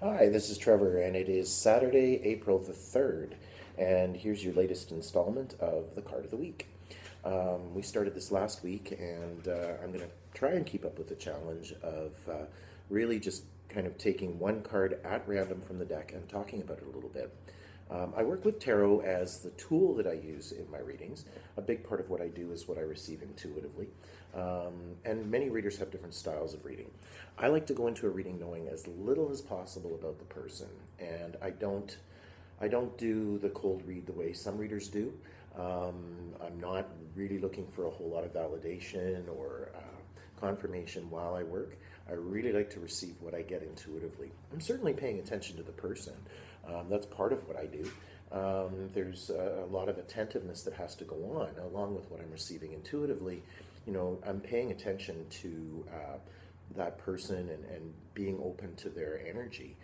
Hi, this is Trevor, and it is Saturday, April the 3rd, and here's your latest installment of the Card of the Week. We started this last week, and I'm going to try and keep up with the challenge of really just kind of taking one card at random from the deck and talking about it a little bit. I work with tarot as the tool that I use in my readings. A big part of what I do is what I receive intuitively. And many readers have different styles of reading. I like to go into a reading knowing as little as possible about the person, and I don't do the cold read the way some readers do. I'm not really looking for a whole lot of validation or confirmation while I work. I really like to receive what I get intuitively. I'm certainly paying attention to the person. That's part of what I do. There's a lot of attentiveness that has to go on along with what I'm receiving intuitively. I'm paying attention to that person and being open to their energy.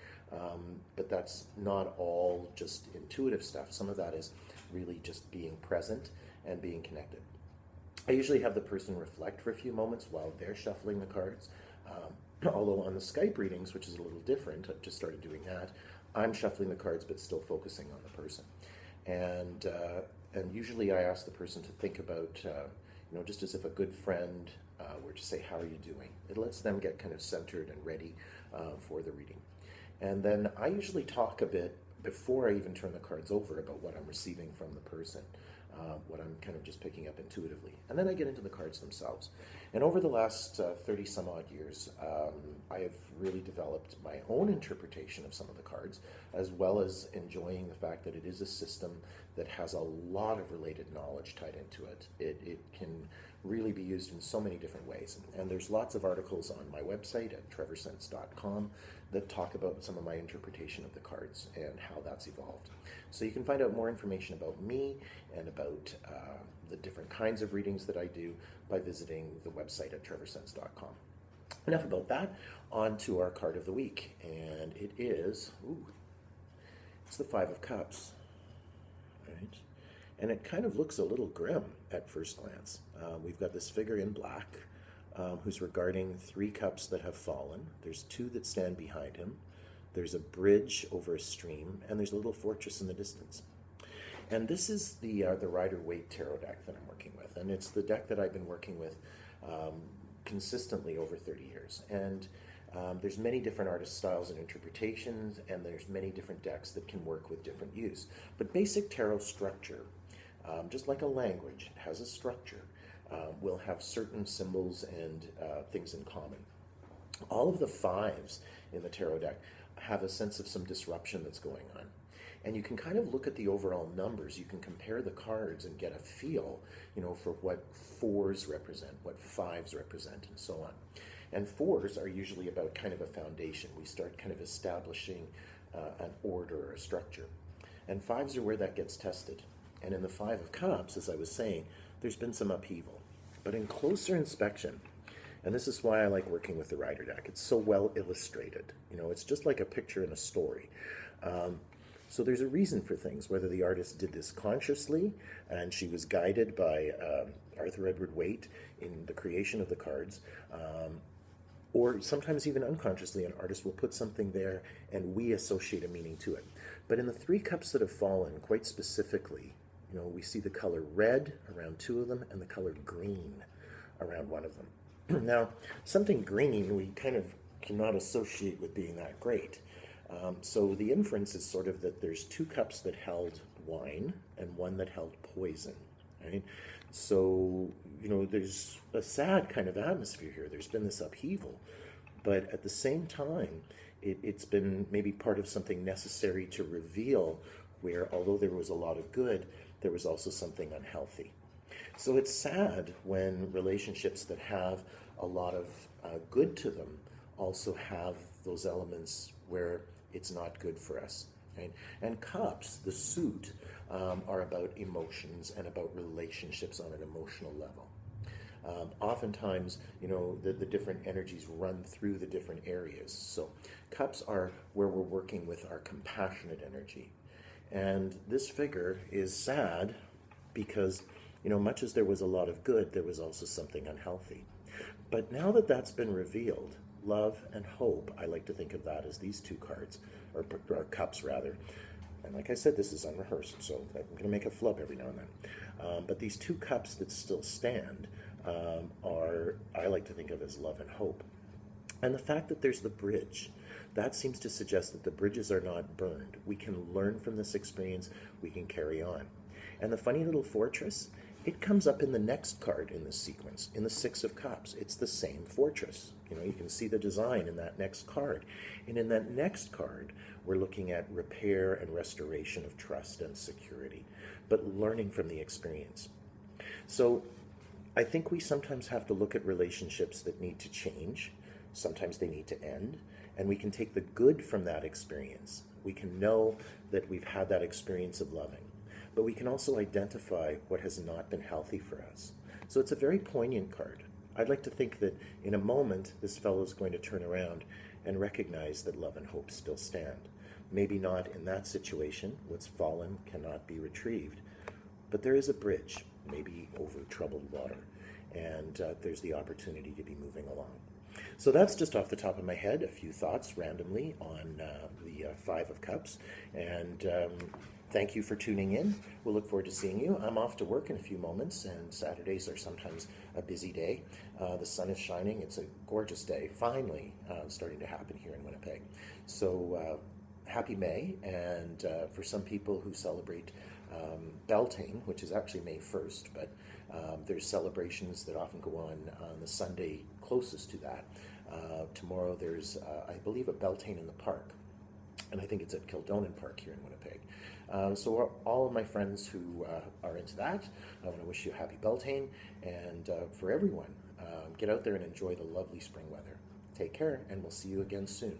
But that's not all just intuitive stuff. Some of that is really just being present and being connected. I usually have the person reflect for a few moments while they're shuffling the cards. Although on the Skype readings, which is a little different, I've just started doing that, I'm shuffling the cards but still focusing on the person. And, and usually I ask the person to think about, just as if a good friend were to say, "How are you doing?" It lets them get kind of centered and ready for the reading. And then I usually talk a bit before I even turn the cards over about what I'm receiving from the person, what I'm kind of just picking up intuitively. And then I get into the cards themselves. And over the last 30 some odd years, I have really developed my own interpretation of some of the cards, as well as enjoying the fact that it is a system that has a lot of related knowledge tied into it. It can really be used in so many different ways. And there's lots of articles on my website at trevorsense.com that talk about some of my interpretation of the cards and how that's evolved. So you can find out more information about me and about the different kinds of readings that I do by visiting the website at trevorsense.com. Enough about that. On to our card of the week, and it's the Five of Cups. Right? And it kind of looks a little grim at first glance. We've got this figure in black who's regarding three cups that have fallen. There's two that stand behind him. There's a bridge over a stream, and there's a little fortress in the distance. And this is the Rider-Waite tarot deck that I'm working with, and it's the deck that I've been working with consistently over 30 years. And there's many different artist styles and interpretations, and there's many different decks that can work with different use. But basic tarot structure, just like a language, it has a structure. Will have certain symbols and things in common. All of the fives in the tarot deck have a sense of some disruption that's going on. And you can kind of look at the overall numbers. You can compare the cards and get a feel, for what fours represent, what fives represent, and so on. And fours are usually about kind of a foundation. We start kind of establishing an order or a structure. And fives are where that gets tested. And in the Five of Cups, as I was saying, there's been some upheaval. But in closer inspection, and this is why I like working with the Rider deck, it's so well illustrated. It's just like a picture in a story. So there's a reason for things, whether the artist did this consciously and she was guided by Arthur Edward Waite in the creation of the cards, or sometimes even unconsciously, an artist will put something there and we associate a meaning to it. But in the three cups that have fallen, quite specifically, we see the color red around two of them and the color green around one of them. Now, something green we kind of cannot associate with being that great. So the inference is sort of that there's two cups that held wine and one that held poison, right? So, there's a sad kind of atmosphere here. There's been this upheaval, but at the same time, it's been maybe part of something necessary to reveal where, although there was a lot of good, there was also something unhealthy. So it's sad when relationships that have a lot of good to them also have those elements where it's not good for us. Right? And cups, the suit, are about emotions and about relationships on an emotional level. Oftentimes, the different energies run through the different areas. So cups are where we're working with our compassionate energy. And this figure is sad because, much as there was a lot of good, there was also something unhealthy. But now that that's been revealed, love, and hope. I like to think of that as these two cards, or cups rather. And like I said, this is unrehearsed, so I'm going to make a flub every now and then. But these two cups that still stand I like to think of as love and hope. And the fact that there's the bridge, that seems to suggest that the bridges are not burned. We can learn from this experience, we can carry on. And the funny little fortress, it comes up in the next card in this sequence, in the Six of Cups. It's the same fortress. You can see the design in that next card. And in that next card, we're looking at repair and restoration of trust and security, but learning from the experience. So I think we sometimes have to look at relationships that need to change. Sometimes they need to end, and we can take the good from that experience. We can know that we've had that experience of loving, but we can also identify what has not been healthy for us. So it's a very poignant card. I'd like to think that in a moment, this fellow is going to turn around and recognize that love and hope still stand. Maybe not in that situation. What's fallen cannot be retrieved, but there is a bridge, maybe over troubled water, and there's the opportunity to be moving along. So that's just off the top of my head, a few thoughts randomly on the Five of Cups, and thank you for tuning in. We'll look forward to seeing you. I'm off to work in a few moments, and Saturdays are sometimes a busy day. The sun is shining. It's a gorgeous day, finally starting to happen here in Winnipeg. So happy May, and for some people who celebrate Beltane, which is actually May 1st, but there's celebrations that often go on the Sunday closest to that. Tomorrow there's, I believe, a Beltane in the park, and I think it's at Kildonan Park here in Winnipeg. So all of my friends who are into that, I want to wish you a happy Beltane, and for everyone, get out there and enjoy the lovely spring weather. Take care, and we'll see you again soon.